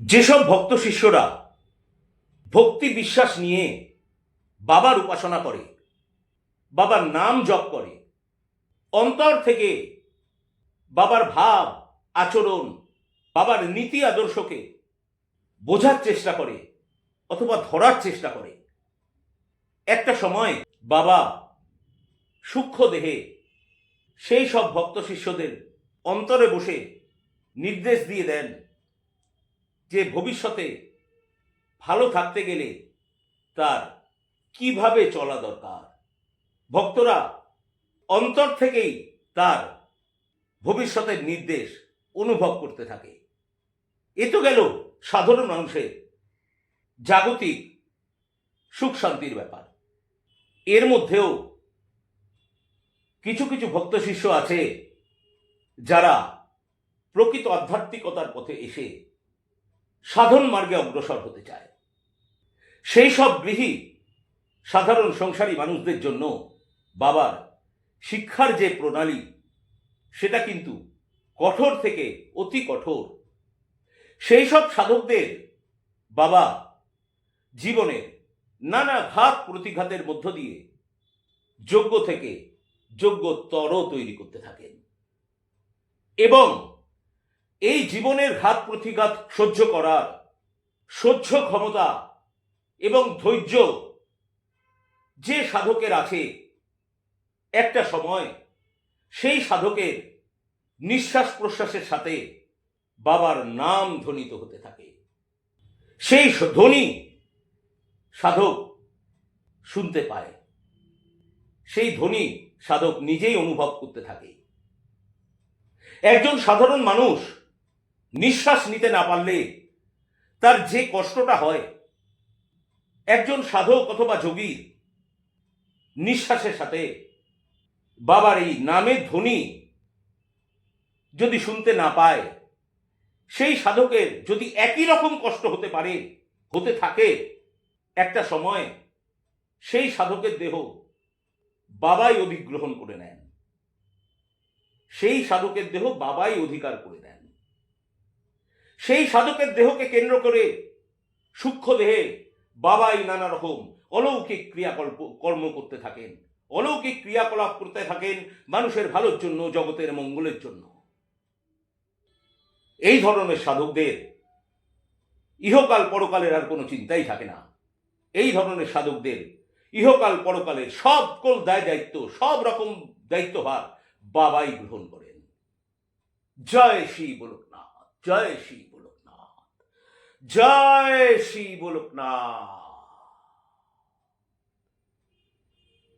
যেসব ভক্ত শিষ্যরা ভক্তি বিশ্বাস নিয়ে বাবার উপাসনা করে, বাবার নাম জপ করে, অন্তর থেকে বাবার ভাব আচরণ, বাবার নীতি আদর্শকে বোঝার চেষ্টা করে অথবা ধরার চেষ্টা করে, একটা সময় বাবা সূক্ষ্ম দেহে সেই সব ভক্ত শিষ্যদের অন্তরে বসে নির্দেশ দিয়ে দেন যে ভবিষ্যতে ভালো থাকতে গেলে তার কিভাবে চলা দরকার। ভক্তরা অন্তর থেকেই তার ভবিষ্যতের নির্দেশ অনুভব করতে থাকে। এ তো গেল সাধারণ মানুষের জাগতিক সুখ শান্তির ব্যাপার। এর মধ্যেও কিছু কিছু ভক্ত শিষ্য আছে যারা প্রকৃত আধ্যাত্মিকতার পথে এসে সাধন মার্গে অগ্রসর হতে চায়। সেই সব গৃহী সাধারণ সংসারী মানুষদের জন্য বাবার শিক্ষার যে প্রণালী, সেটা কিন্তু কঠোর থেকে অতি কঠোর। সেই সব সাধকদের বাবা জীবনে নানা ঘাত প্রতিঘাতের মধ্য দিয়ে যোগ্য থেকে যোগ্যতর তৈরি করতে থাকেন এবং এই জীবনের ঘাত প্রতিঘাত সহ্য করার সহ্য ক্ষমতা এবং ধৈর্য যে সাধকের আছে, একটা সময় সেই সাধকের নিঃশ্বাস প্রশ্বাসের সাথে বাবার নাম ধ্বনিত হতে থাকে। সেই ধ্বনি সাধক শুনতে পায়, সেই ধ্বনি সাধক নিজেই অনুভব করতে থাকে। একজন সাধারণ মানুষ নিঃশ্বাস নিতে না পারলে তার যে কষ্টটা হয়, একজন সাধক অথবা যোগী নিঃশ্বাসের সাথে বাবার এই নামের ধ্বনি যদি শুনতে না পায়, সেই সাধকের যদি একই রকম কষ্ট হতে থাকে, একটা সময় সেই সাধকের দেহ বাবাই অধিগ্রহণ করে নেন, সেই সাধকের দেহ বাবাই অধিকার করে নেন। সেই সাধকের দেহকে কেন্দ্র করে সূক্ষ্ম দেহে বাবাই নানা রকম অলৌকিক কর্ম করতে থাকেন, অলৌকিক ক্রিয়াকলাপ করতে থাকেন মানুষের ভালোর জন্য, জগতের মঙ্গলের জন্য। এই ধরনের সাধকদের ইহকাল পরকালের আর কোনো চিন্তাই থাকে না। এই ধরনের সাধকদের ইহকাল পরকালের সকল দায় দায়িত্ব, সব রকম দায়িত্বভার বাবাই গ্রহণ করেন। জয় শ্রী গোলকনাথ, জয় শ্রী গোলকনাথ, জয় শ্রী গোলকনাথ।